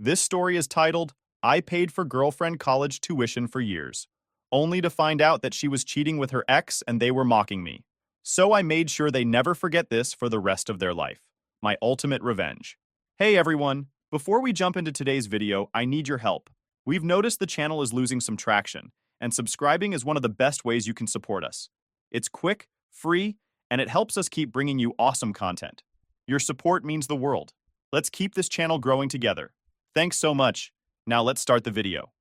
This story is titled, I Paid for Girlfriend College Tuition for Years, only to find out that she was cheating with her ex and they were mocking me. So I made sure they never forget this for the rest of their life. My ultimate revenge. Hey everyone, before we jump into today's video, I need your help. We've noticed the channel is losing some traction, and subscribing is one of the best ways you can support us. It's quick, free, and it helps us keep bringing you awesome content. Your support means the world. Let's keep this channel growing together. Thanks so much. Now let's start the video.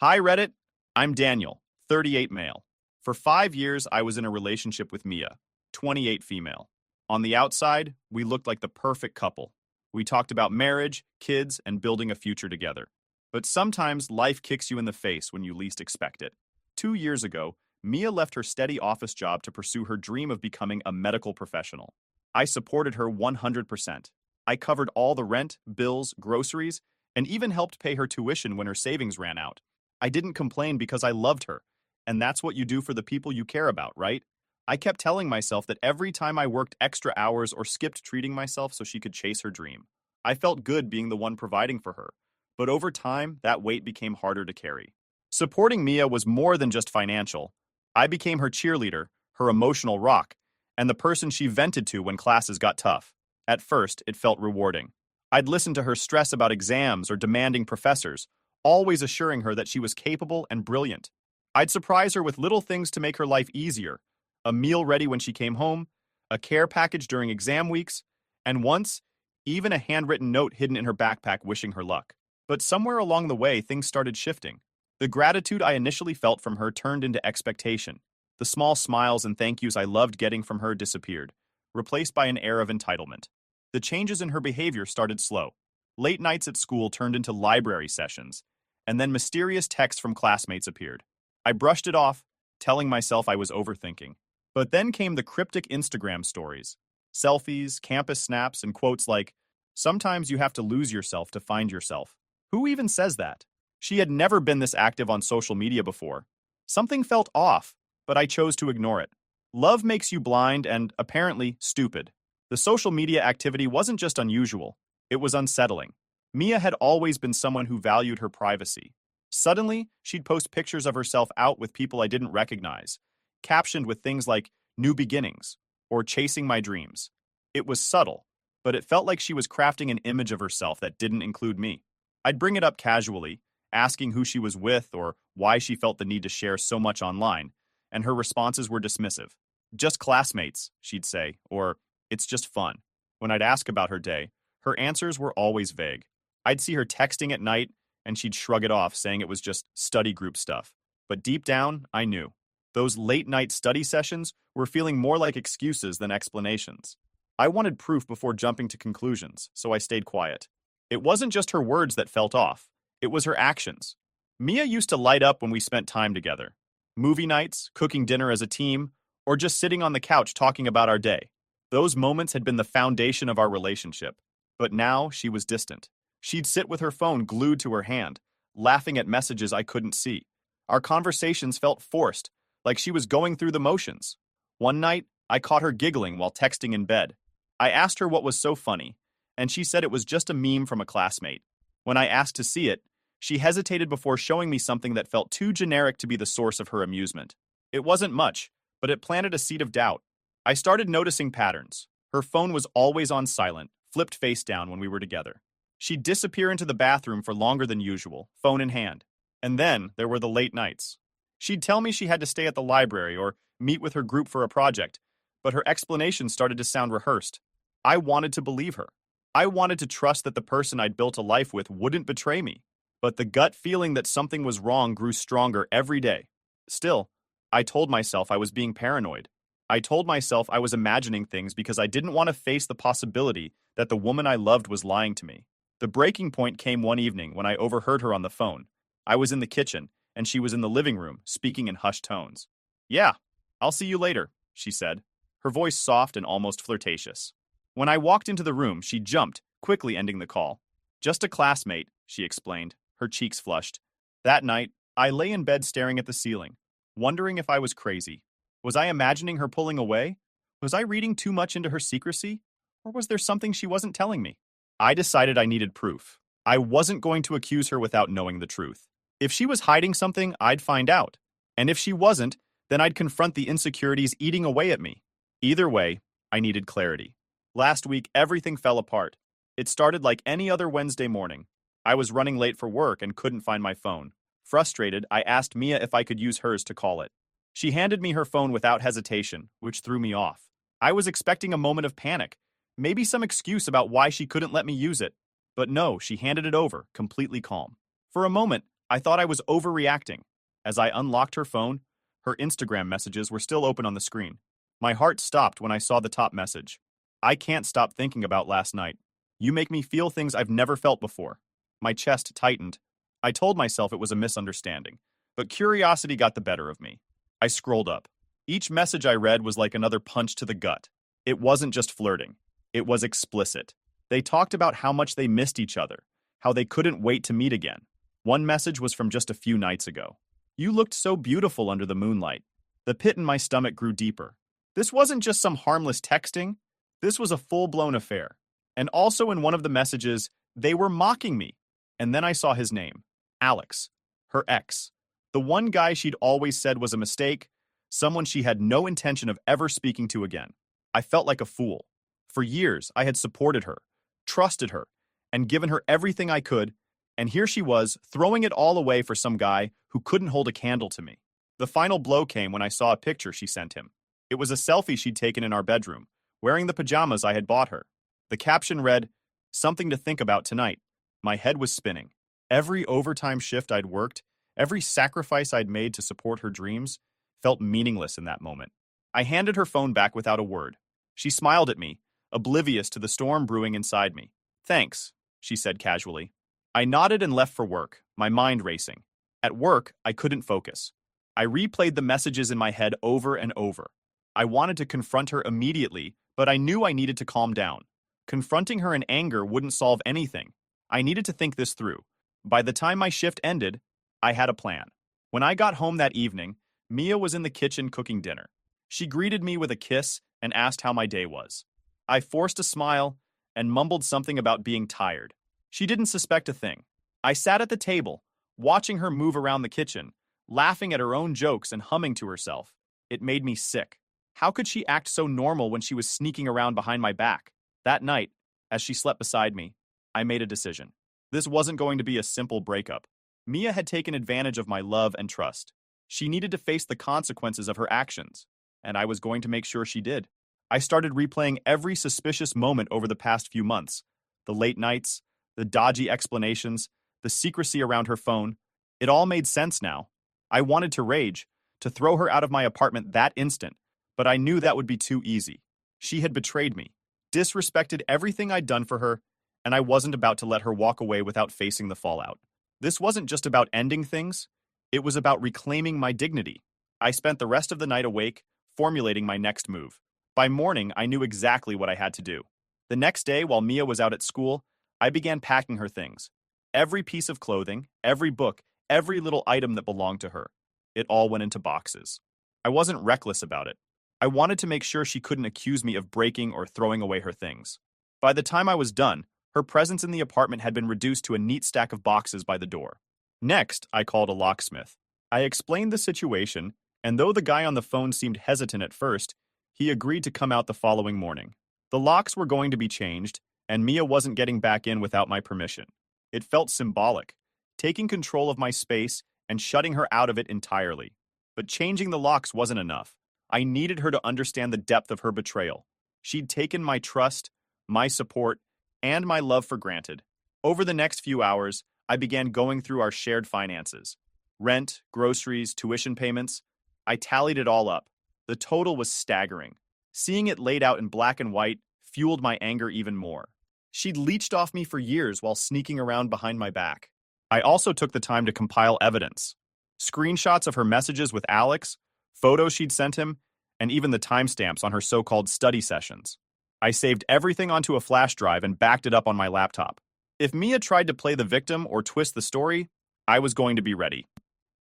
Hi Reddit, I'm Daniel, 38 male. For 5 years, I was in a relationship with Mia, 28 female. On the outside, we looked like the perfect couple. We talked about marriage, kids, and building a future together. But sometimes life kicks you in the face when you least expect it. 2 years ago, Mia left her steady office job to pursue her dream of becoming a medical professional. I supported her 100%. I covered all the rent, bills, groceries, and even helped pay her tuition when her savings ran out. I didn't complain because I loved her, and that's what you do for the people you care about, right? I kept telling myself that every time I worked extra hours or skipped treating myself so she could chase her dream. I felt good being the one providing for her, but over time, that weight became harder to carry. Supporting Mia was more than just financial. I became her cheerleader, her emotional rock, and the person she vented to when classes got tough. At first, it felt rewarding. I'd listen to her stress about exams or demanding professors, always assuring her that she was capable and brilliant. I'd surprise her with little things to make her life easier, a meal ready when she came home, a care package during exam weeks, and once, even a handwritten note hidden in her backpack wishing her luck. But somewhere along the way, things started shifting. The gratitude I initially felt from her turned into expectation. The small smiles and thank yous I loved getting from her disappeared, replaced by an air of entitlement. The changes in her behavior started slow. Late nights at school turned into library sessions, and then mysterious texts from classmates appeared. I brushed it off, telling myself I was overthinking. But then came the cryptic Instagram stories. Selfies, campus snaps, and quotes like, "Sometimes you have to lose yourself to find yourself." Who even says that? She had never been this active on social media before. Something felt off, but I chose to ignore it. Love makes you blind and, apparently, stupid. The social media activity wasn't just unusual, it was unsettling. Mia had always been someone who valued her privacy. Suddenly, she'd post pictures of herself out with people I didn't recognize, captioned with things like, "New beginnings," or "Chasing my dreams." It was subtle, but it felt like she was crafting an image of herself that didn't include me. I'd bring it up casually, asking who she was with or why she felt the need to share so much online, and her responses were dismissive. "Just classmates," she'd say, or "It's just fun." When I'd ask about her day, her answers were always vague. I'd see her texting at night, and she'd shrug it off, saying it was just study group stuff. But deep down, I knew. Those late-night study sessions were feeling more like excuses than explanations. I wanted proof before jumping to conclusions, so I stayed quiet. It wasn't just her words that felt off. It was her actions. Mia used to light up when we spent time together. Movie nights, cooking dinner as a team, or just sitting on the couch talking about our day. Those moments had been the foundation of our relationship. But now she was distant. She'd sit with her phone glued to her hand, laughing at messages I couldn't see. Our conversations felt forced, like she was going through the motions. One night, I caught her giggling while texting in bed. I asked her what was so funny, and she said it was just a meme from a classmate. When I asked to see it, she hesitated before showing me something that felt too generic to be the source of her amusement. It wasn't much, but it planted a seed of doubt. I started noticing patterns. Her phone was always on silent, flipped face down when we were together. She'd disappear into the bathroom for longer than usual, phone in hand. And then there were the late nights. She'd tell me she had to stay at the library or meet with her group for a project, but her explanations started to sound rehearsed. I wanted to believe her. I wanted to trust that the person I'd built a life with wouldn't betray me. But the gut feeling that something was wrong grew stronger every day. Still, I told myself I was being paranoid. I told myself I was imagining things because I didn't want to face the possibility that the woman I loved was lying to me. The breaking point came one evening when I overheard her on the phone. I was in the kitchen, and she was in the living room, speaking in hushed tones. "Yeah, I'll see you later," she said, her voice soft and almost flirtatious. When I walked into the room, she jumped, quickly ending the call. "Just a classmate," she explained, her cheeks flushed. That night, I lay in bed staring at the ceiling, wondering if I was crazy. Was I imagining her pulling away? Was I reading too much into her secrecy? Or was there something she wasn't telling me? I decided I needed proof. I wasn't going to accuse her without knowing the truth. If she was hiding something, I'd find out. And if she wasn't, then I'd confront the insecurities eating away at me. Either way, I needed clarity. Last week, everything fell apart. It started like any other Wednesday morning. I was running late for work and couldn't find my phone. Frustrated, I asked Mia if I could use hers to call it. She handed me her phone without hesitation, which threw me off. I was expecting a moment of panic, maybe some excuse about why she couldn't let me use it. But no, she handed it over, completely calm. For a moment, I thought I was overreacting. As I unlocked her phone, her Instagram messages were still open on the screen. My heart stopped when I saw the top message. I can't stop thinking about last night. You make me feel things I've never felt before. My chest tightened. I told myself it was a misunderstanding, but curiosity got the better of me. I scrolled up. Each message I read was like another punch to the gut. It wasn't just flirting. It was explicit. They talked about how much they missed each other, how they couldn't wait to meet again. One message was from just a few nights ago. You looked so beautiful under the moonlight. The pit in my stomach grew deeper. This wasn't just some harmless texting. This was a full-blown affair. And also in one of the messages, they were mocking me. And then I saw his name. Alex. Her ex. The one guy she'd always said was a mistake, someone she had no intention of ever speaking to again. I felt like a fool. For years, I had supported her, trusted her, and given her everything I could, and here she was, throwing it all away for some guy who couldn't hold a candle to me. The final blow came when I saw a picture she sent him. It was a selfie she'd taken in our bedroom, wearing the pajamas I had bought her. The caption read, "Something to think about tonight." My head was spinning. Every overtime shift I'd worked, every sacrifice I'd made to support her dreams, felt meaningless in that moment. I handed her phone back without a word. She smiled at me, oblivious to the storm brewing inside me. "Thanks," she said casually. I nodded and left for work, my mind racing. At work, I couldn't focus. I replayed the messages in my head over and over. I wanted to confront her immediately, but I knew I needed to calm down. Confronting her in anger wouldn't solve anything. I needed to think this through. By the time my shift ended, I had a plan. When I got home that evening, Mia was in the kitchen cooking dinner. She greeted me with a kiss and asked how my day was. I forced a smile and mumbled something about being tired. She didn't suspect a thing. I sat at the table, watching her move around the kitchen, laughing at her own jokes and humming to herself. It made me sick. How could she act so normal when she was sneaking around behind my back? That night, as she slept beside me, I made a decision. This wasn't going to be a simple breakup. Mia had taken advantage of my love and trust. She needed to face the consequences of her actions, and I was going to make sure she did. I started replaying every suspicious moment over the past few months. The late nights, the dodgy explanations, the secrecy around her phone. It all made sense now. I wanted to rage, to throw her out of my apartment that instant, but I knew that would be too easy. She had betrayed me, disrespected everything I'd done for her, and I wasn't about to let her walk away without facing the fallout. This wasn't just about ending things, it was about reclaiming my dignity. I spent the rest of the night awake, formulating my next move. By morning, I knew exactly what I had to do. The next day, while Mia was out at school, I began packing her things. Every piece of clothing, every book, every little item that belonged to her. It all went into boxes. I wasn't reckless about it. I wanted to make sure she couldn't accuse me of breaking or throwing away her things. By the time I was done, her presence in the apartment had been reduced to a neat stack of boxes by the door. Next, I called a locksmith. I explained the situation, and though the guy on the phone seemed hesitant at first, he agreed to come out the following morning. The locks were going to be changed, and Mia wasn't getting back in without my permission. It felt symbolic, taking control of my space and shutting her out of it entirely. But changing the locks wasn't enough. I needed her to understand the depth of her betrayal. She'd taken my trust, my support, and my love for granted. Over the next few hours, I began going through our shared finances. Rent, groceries, tuition payments. I tallied it all up. The total was staggering. Seeing it laid out in black and white fueled my anger even more. She'd leeched off me for years while sneaking around behind my back. I also took the time to compile evidence. Screenshots of her messages with Alex, photos she'd sent him, and even the timestamps on her so-called study sessions. I saved everything onto a flash drive and backed it up on my laptop. If Mia tried to play the victim or twist the story, I was going to be ready.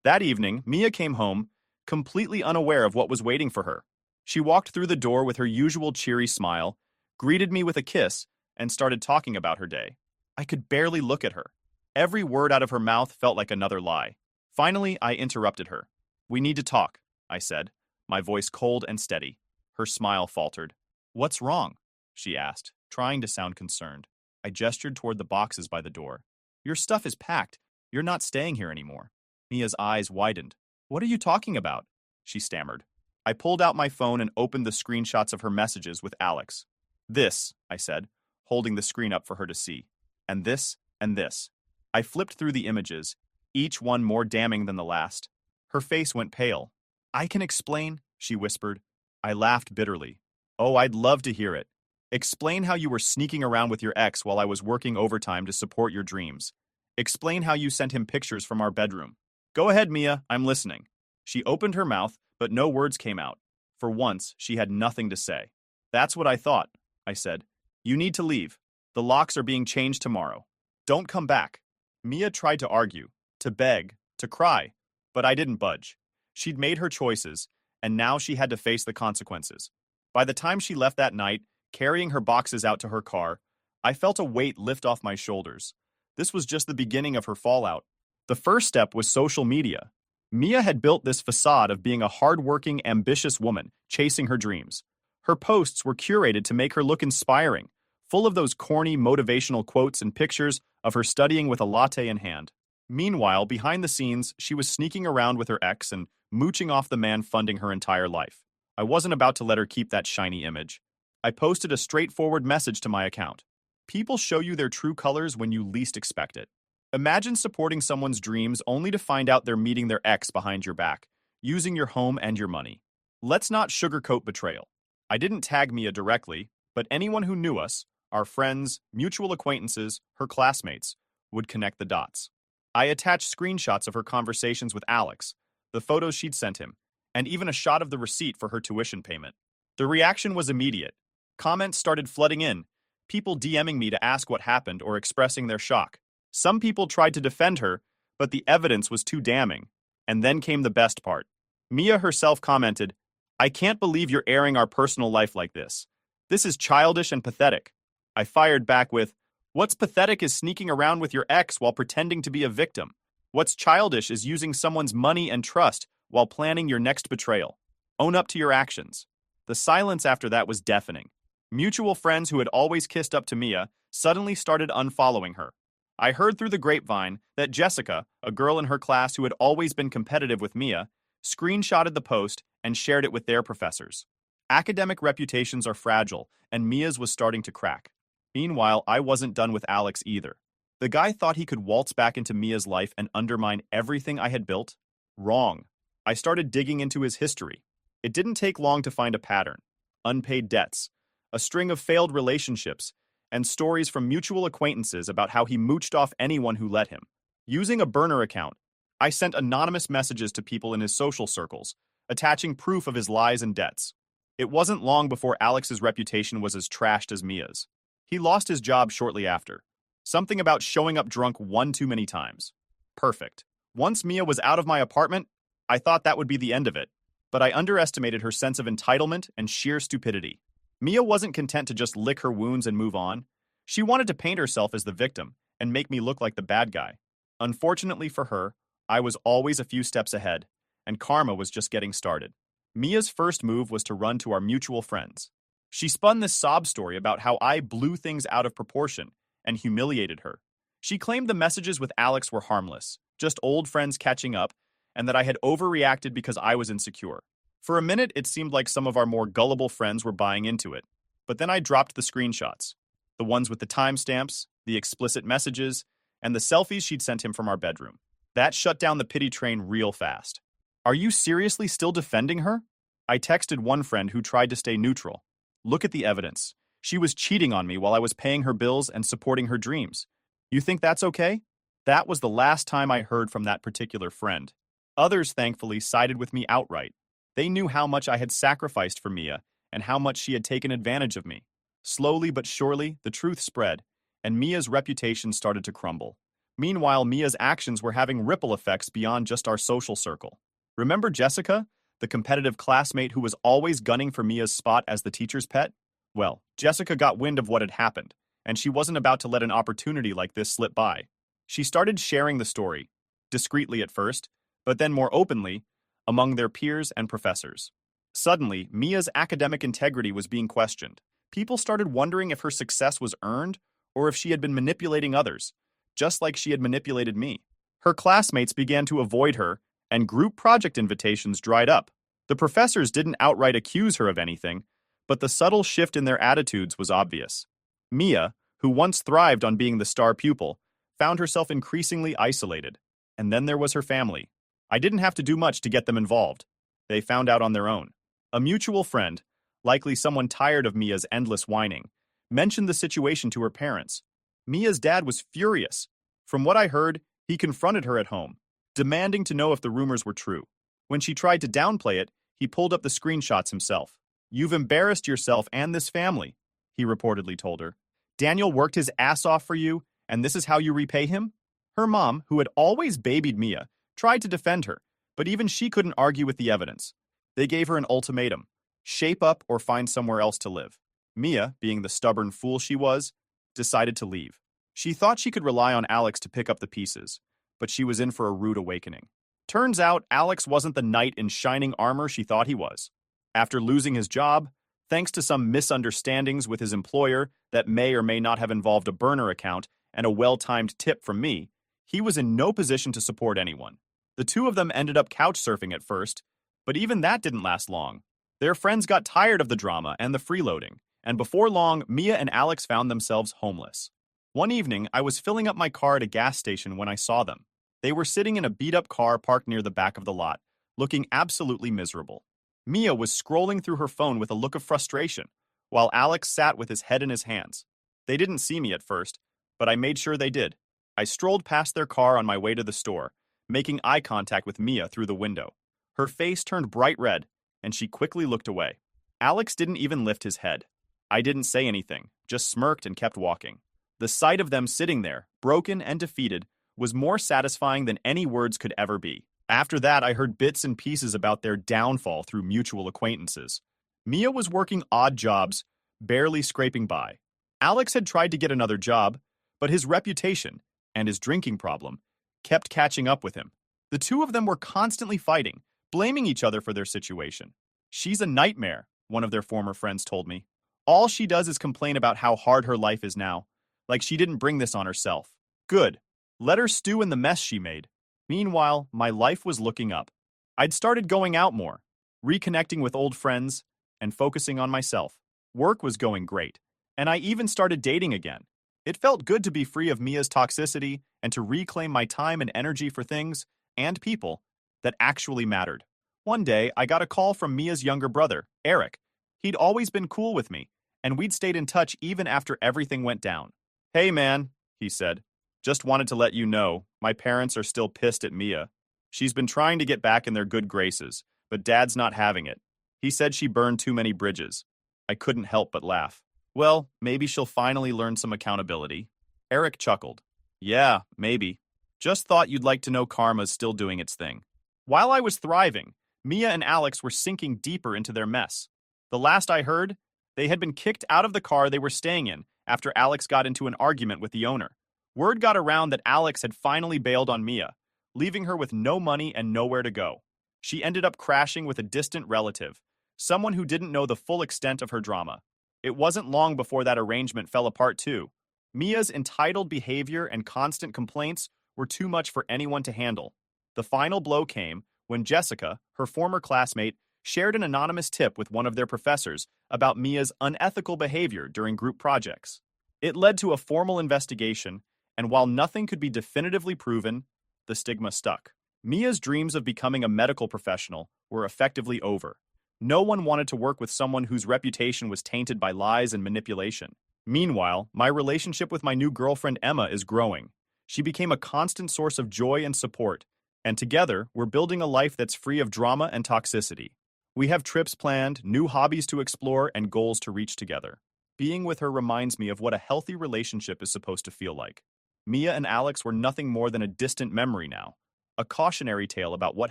That evening, Mia came home, completely unaware of what was waiting for her. She walked through the door with her usual cheery smile, greeted me with a kiss, and started talking about her day. I could barely look at her. Every word out of her mouth felt like another lie. Finally, I interrupted her. "We need to talk," I said, my voice cold and steady. Her smile faltered. "What's wrong?" she asked, trying to sound concerned. I gestured toward the boxes by the door. "Your stuff is packed. You're not staying here anymore." Mia's eyes widened. "What are you talking about?" she stammered. I pulled out my phone and opened the screenshots of her messages with Alex. "This," I said, holding the screen up for her to see. "And this, and this." I flipped through the images, each one more damning than the last. Her face went pale. "I can explain," she whispered. I laughed bitterly. "Oh, I'd love to hear it. Explain how you were sneaking around with your ex while I was working overtime to support your dreams. Explain how you sent him pictures from our bedroom. Go ahead, Mia, I'm listening." She opened her mouth, but no words came out. For once, she had nothing to say. "That's what I thought," I said. "You need to leave. The locks are being changed tomorrow. Don't come back." Mia tried to argue, to beg, to cry, but I didn't budge. She'd made her choices, and now she had to face the consequences. By the time she left that night, carrying her boxes out to her car, I felt a weight lift off my shoulders. This was just the beginning of her fallout. The first step was social media. Mia had built this facade of being a hardworking, ambitious woman, chasing her dreams. Her posts were curated to make her look inspiring, full of those corny motivational quotes and pictures of her studying with a latte in hand. Meanwhile, behind the scenes, she was sneaking around with her ex and mooching off the man funding her entire life. I wasn't about to let her keep that shiny image. I posted a straightforward message to my account. People show you their true colors when you least expect it. Imagine supporting someone's dreams only to find out they're meeting their ex behind your back, using your home and your money. Let's not sugarcoat betrayal. I didn't tag Mia directly, but anyone who knew us, our friends, mutual acquaintances, her classmates, would connect the dots. I attached screenshots of her conversations with Alex, the photos she'd sent him, and even a shot of the receipt for her tuition payment. The reaction was immediate. Comments started flooding in, people DMing me to ask what happened or expressing their shock. Some people tried to defend her, but the evidence was too damning. And then came the best part. Mia herself commented, "I can't believe you're airing our personal life like this. This is childish and pathetic." I fired back with, "What's pathetic is sneaking around with your ex while pretending to be a victim. What's childish is using someone's money and trust while planning your next betrayal. Own up to your actions." The silence after that was deafening. Mutual friends who had always kissed up to Mia suddenly started unfollowing her. I heard through the grapevine that Jessica, a girl in her class who had always been competitive with Mia, screenshotted the post and shared it with their professors. Academic reputations are fragile, and Mia's was starting to crack. Meanwhile, I wasn't done with Alex either. The guy thought he could waltz back into Mia's life and undermine everything I had built? Wrong. I started digging into his history. It didn't take long to find a pattern. Unpaid debts, a string of failed relationships, and stories from mutual acquaintances about how he mooched off anyone who let him. Using a burner account, I sent anonymous messages to people in his social circles, attaching proof of his lies and debts. It wasn't long before Alex's reputation was as trashed as Mia's. He lost his job shortly after. Something about showing up drunk one too many times. Perfect. Once Mia was out of my apartment, I thought that would be the end of it. But I underestimated her sense of entitlement and sheer stupidity. Mia wasn't content to just lick her wounds and move on. She wanted to paint herself as the victim and make me look like the bad guy. Unfortunately for her, I was always a few steps ahead, and karma was just getting started. Mia's first move was to run to our mutual friends. She spun this sob story about how I blew things out of proportion and humiliated her. She claimed the messages with Alex were harmless, just old friends catching up, and that I had overreacted because I was insecure. For a minute, it seemed like some of our more gullible friends were buying into it. But then I dropped the screenshots. The ones with the timestamps, the explicit messages, and the selfies she'd sent him from our bedroom. That shut down the pity train real fast. "Are you seriously still defending her?" I texted one friend who tried to stay neutral. "Look at the evidence. She was cheating on me while I was paying her bills and supporting her dreams. You think that's okay?" That was the last time I heard from that particular friend. Others, thankfully, sided with me outright. They knew how much I had sacrificed for Mia and how much she had taken advantage of me. Slowly but surely, the truth spread, and Mia's reputation started to crumble. Meanwhile, Mia's actions were having ripple effects beyond just our social circle. Remember Jessica, the competitive classmate who was always gunning for Mia's spot as the teacher's pet? Well, Jessica got wind of what had happened and she wasn't about to let an opportunity like this slip by. She started sharing the story, discreetly at first, but then more openly, among their peers and professors. Suddenly, Mia's academic integrity was being questioned. People started wondering if her success was earned or if she had been manipulating others, just like she had manipulated me. Her classmates began to avoid her, and group project invitations dried up. The professors didn't outright accuse her of anything, but the subtle shift in their attitudes was obvious. Mia, who once thrived on being the star pupil, found herself increasingly isolated. And then there was her family. I didn't have to do much to get them involved. They found out on their own. A mutual friend, likely someone tired of Mia's endless whining, mentioned the situation to her parents. Mia's dad was furious. From what I heard, he confronted her at home, demanding to know if the rumors were true. When she tried to downplay it, he pulled up the screenshots himself. "You've embarrassed yourself and this family," he reportedly told her. "Daniel worked his ass off for you, and this is how you repay him?" Her mom, who had always babied Mia, tried to defend her, but even she couldn't argue with the evidence. They gave her an ultimatum: shape up or find somewhere else to live. Mia, being the stubborn fool she was, decided to leave. She thought she could rely on Alex to pick up the pieces, but she was in for a rude awakening. Turns out Alex wasn't the knight in shining armor she thought he was. After losing his job, thanks to some misunderstandings with his employer that may or may not have involved a burner account and a well-timed tip from me, he was in no position to support anyone. The two of them ended up couch surfing at first, but even that didn't last long. Their friends got tired of the drama and the freeloading, and before long, Mia and Alex found themselves homeless. One evening, I was filling up my car at a gas station when I saw them. They were sitting in a beat-up car parked near the back of the lot, looking absolutely miserable. Mia was scrolling through her phone with a look of frustration, while Alex sat with his head in his hands. They didn't see me at first, but I made sure they did. I strolled past their car on my way to the store, making eye contact with Mia through the window. Her face turned bright red, and she quickly looked away. Alex didn't even lift his head. I didn't say anything, just smirked and kept walking. The sight of them sitting there, broken and defeated, was more satisfying than any words could ever be. After that, I heard bits and pieces about their downfall through mutual acquaintances. Mia was working odd jobs, barely scraping by. Alex had tried to get another job, but his reputation and his drinking problem kept catching up with him. The two of them were constantly fighting, blaming each other for their situation. "She's a nightmare," one of their former friends told me. "All she does is complain about how hard her life is now, like she didn't bring this on herself. Good. Let her stew in the mess she made." Meanwhile, my life was looking up. I'd started going out more, reconnecting with old friends, and focusing on myself. Work was going great, and I even started dating again. It felt good to be free of Mia's toxicity and to reclaim my time and energy for things and people that actually mattered. One day, I got a call from Mia's younger brother, Eric. He'd always been cool with me, and we'd stayed in touch even after everything went down. "Hey man," he said. "Just wanted to let you know, my parents are still pissed at Mia. She's been trying to get back in their good graces, but Dad's not having it. He said she burned too many bridges." I couldn't help but laugh. "Well, maybe she'll finally learn some accountability." Eric chuckled. "Yeah, maybe. Just thought you'd like to know karma's still doing its thing." While I was thriving, Mia and Alex were sinking deeper into their mess. The last I heard, they had been kicked out of the car they were staying in after Alex got into an argument with the owner. Word got around that Alex had finally bailed on Mia, leaving her with no money and nowhere to go. She ended up crashing with a distant relative, someone who didn't know the full extent of her drama. It wasn't long before that arrangement fell apart too. Mia's entitled behavior and constant complaints were too much for anyone to handle. The final blow came when Jessica, her former classmate, shared an anonymous tip with one of their professors about Mia's unethical behavior during group projects. It led to a formal investigation, and while nothing could be definitively proven, the stigma stuck. Mia's dreams of becoming a medical professional were effectively over. No one wanted to work with someone whose reputation was tainted by lies and manipulation. Meanwhile, my relationship with my new girlfriend Emma is growing. She became a constant source of joy and support, and together, we're building a life that's free of drama and toxicity. We have trips planned, new hobbies to explore, and goals to reach together. Being with her reminds me of what a healthy relationship is supposed to feel like. Mia and Alex were nothing more than a distant memory now, a cautionary tale about what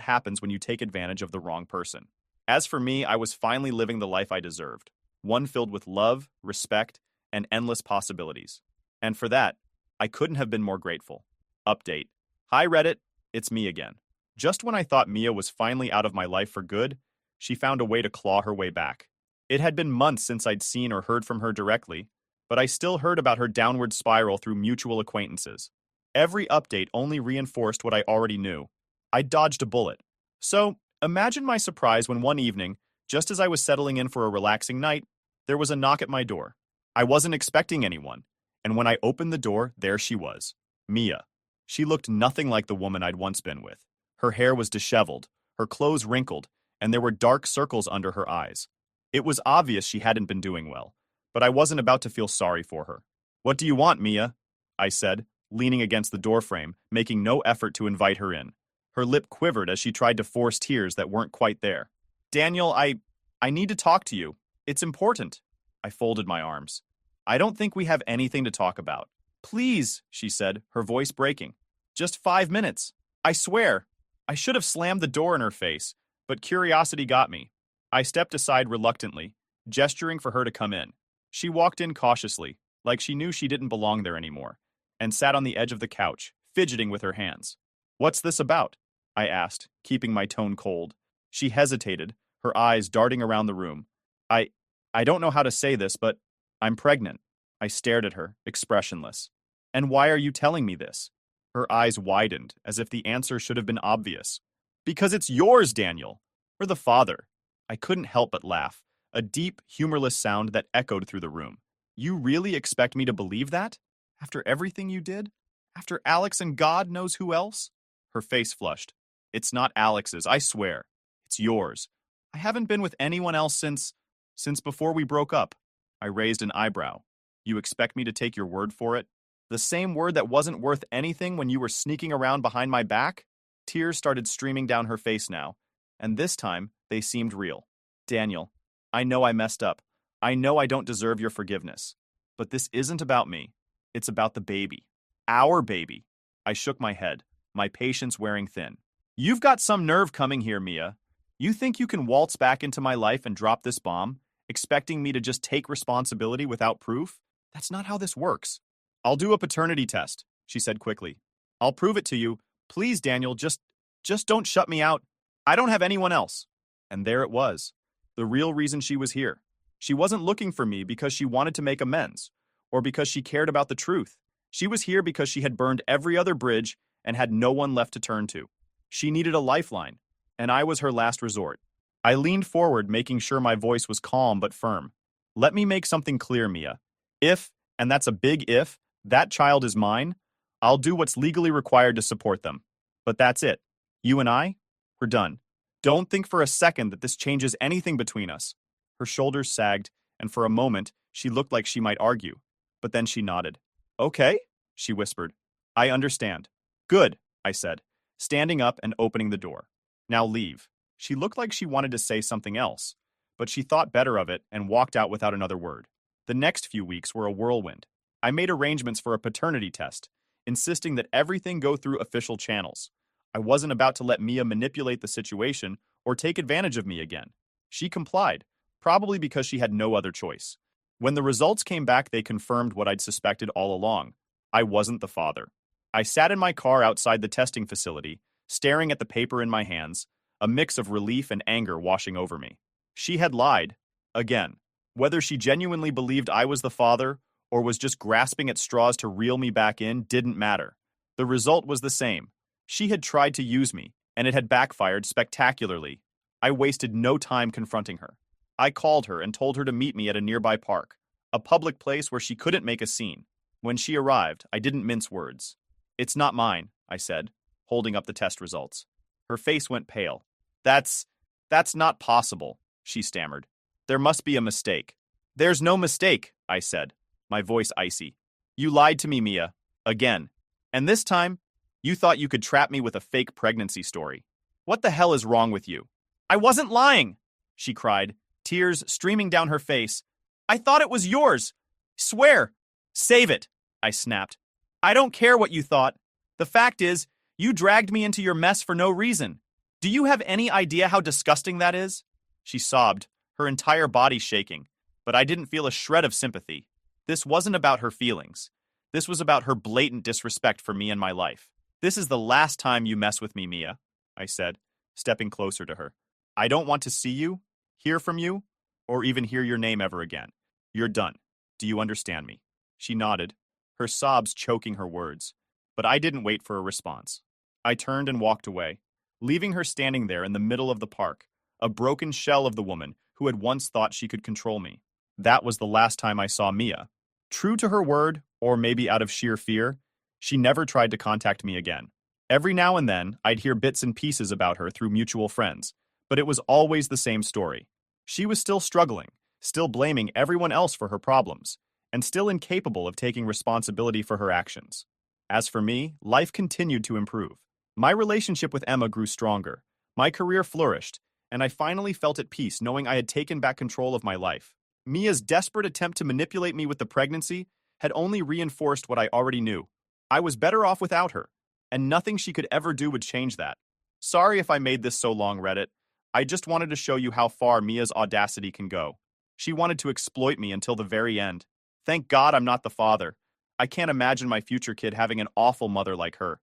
happens when you take advantage of the wrong person. As for me, I was finally living the life I deserved, one filled with love, respect, and endless possibilities. And for that, I couldn't have been more grateful. Update. Hi Reddit, it's me again. Just when I thought Mia was finally out of my life for good, she found a way to claw her way back. It had been months since I'd seen or heard from her directly, but I still heard about her downward spiral through mutual acquaintances. Every update only reinforced what I already knew. I dodged a bullet. So, imagine my surprise when one evening, just as I was settling in for a relaxing night, there was a knock at my door. I wasn't expecting anyone, and when I opened the door, there she was, Mia. She looked nothing like the woman I'd once been with. Her hair was disheveled, her clothes wrinkled, and there were dark circles under her eyes. It was obvious she hadn't been doing well, but I wasn't about to feel sorry for her. "What do you want, Mia?" I said, leaning against the doorframe, making no effort to invite her in. Her lip quivered as she tried to force tears that weren't quite there. "Daniel, I need to talk to you. It's important." I folded my arms. "I don't think we have anything to talk about." "Please," she said, her voice breaking. "Just 5 minutes. I swear." I should have slammed the door in her face, but curiosity got me. I stepped aside reluctantly, gesturing for her to come in. She walked in cautiously, like she knew she didn't belong there anymore, and sat on the edge of the couch, fidgeting with her hands. "What's this about?" I asked, keeping my tone cold. She hesitated, her eyes darting around the room. I don't know how to say this, but I'm pregnant." I stared at her, expressionless. "And why are you telling me this?" Her eyes widened, as if the answer should have been obvious. "Because it's yours, Daniel. We're the father." I couldn't help but laugh, a deep, humorless sound that echoed through the room. "You really expect me to believe that? After everything you did? After Alex and God knows who else?" Her face flushed. "It's not Alex's, I swear. It's yours. I haven't been with anyone else since before we broke up." I raised an eyebrow. "You expect me to take your word for it? The same word that wasn't worth anything when you were sneaking around behind my back?" Tears started streaming down her face now, and this time they seemed real. "Daniel, I know I messed up. I know I don't deserve your forgiveness. But this isn't about me. It's about the baby. Our baby." I shook my head, my patience wearing thin. "You've got some nerve coming here, Mia. You think you can waltz back into my life and drop this bomb, expecting me to just take responsibility without proof? That's not how this works." "I'll do a paternity test," she said quickly. "I'll prove it to you. Please, Daniel, just don't shut me out. I don't have anyone else." And there it was, the real reason she was here. She wasn't looking for me because she wanted to make amends, or because she cared about the truth. She was here because she had burned every other bridge and had no one left to turn to. She needed a lifeline, and I was her last resort. I leaned forward, making sure my voice was calm but firm. "Let me make something clear, Mia. If, and that's a big if, that child is mine, I'll do what's legally required to support them. But that's it. You and I, we're done. Don't think for a second that this changes anything between us." Her shoulders sagged, and for a moment, she looked like she might argue. But then she nodded. "Okay," she whispered. "I understand." "Good," I said, standing up and opening the door. "Now leave." She looked like she wanted to say something else, but she thought better of it and walked out without another word. The next few weeks were a whirlwind. I made arrangements for a paternity test, insisting that everything go through official channels. I wasn't about to let Mia manipulate the situation or take advantage of me again. She complied, probably because she had no other choice. When the results came back, they confirmed what I'd suspected all along. I wasn't the father. I sat in my car outside the testing facility, staring at the paper in my hands, a mix of relief and anger washing over me. She had lied. Again. Whether she genuinely believed I was the father or was just grasping at straws to reel me back in didn't matter. The result was the same. She had tried to use me, and it had backfired spectacularly. I wasted no time confronting her. I called her and told her to meet me at a nearby park, a public place where she couldn't make a scene. When she arrived, I didn't mince words. "It's not mine," I said, holding up the test results. Her face went pale. That's not possible," she stammered. "There must be a mistake." "There's no mistake," I said, my voice icy. "You lied to me, Mia. Again. And this time, you thought you could trap me with a fake pregnancy story. What the hell is wrong with you?" "I wasn't lying," she cried, tears streaming down her face. "I thought it was yours. Swear." "Save it," I snapped. "I don't care what you thought. The fact is, you dragged me into your mess for no reason. Do you have any idea how disgusting that is?" She sobbed, her entire body shaking, but I didn't feel a shred of sympathy. This wasn't about her feelings. This was about her blatant disrespect for me and my life. This is the last time you mess with me, Mia, I said, stepping closer to her. I don't want to see you, hear from you, or even hear your name ever again. You're done. Do you understand me? She nodded, her sobs choking her words. But I didn't wait for a response. I turned and walked away, leaving her standing there in the middle of the park, a broken shell of the woman who had once thought she could control me. That was the last time I saw Mia. True to her word, or maybe out of sheer fear, she never tried to contact me again. Every now and then, I'd hear bits and pieces about her through mutual friends, but it was always the same story. She was still struggling, still blaming everyone else for her problems, and still incapable of taking responsibility for her actions. As for me, life continued to improve. My relationship with Emma grew stronger, my career flourished, and I finally felt at peace knowing I had taken back control of my life. Mia's desperate attempt to manipulate me with the pregnancy had only reinforced what I already knew. I was better off without her, and nothing she could ever do would change that. Sorry if I made this so long, Reddit. I just wanted to show you how far Mia's audacity can go. She wanted to exploit me until the very end. Thank God I'm not the father. I can't imagine my future kid having an awful mother like her.